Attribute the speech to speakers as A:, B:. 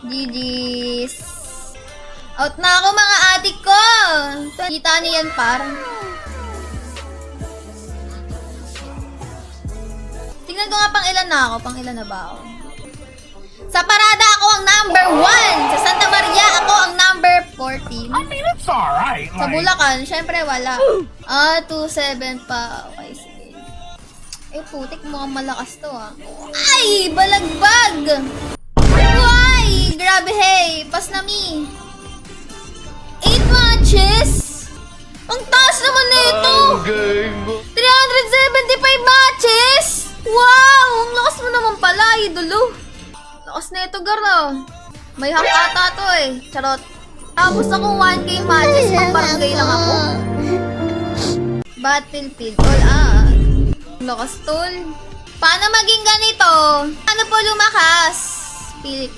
A: GG's. Out na ako mga adik ko. Kita niyan parang. Tingnan ko nga pang ilan na ako. Pang ilan na ba ako? Sa parada ako ang number 1. Sa Santa Maria ako ang number 14.
B: I mean, it's alright.
A: Sa Bulacan, syempre wala. 2-7 pa. Okay, sige. Putik, mukhang malakas to Ay! Balagbag! Why? Grabe, hey! Pas na mi. 8 matches? Ang taas naman na ito! 375 matches? Wow! Ang lakas mo naman pala, idolo. Lakas na ito, girl. May hack ata to Charot. Tapos ako 1K matches, pang-barangay lang ako. Battlefield, all out. Lakas tol. Paano maging ganito? Paano po lumakas? Pilik.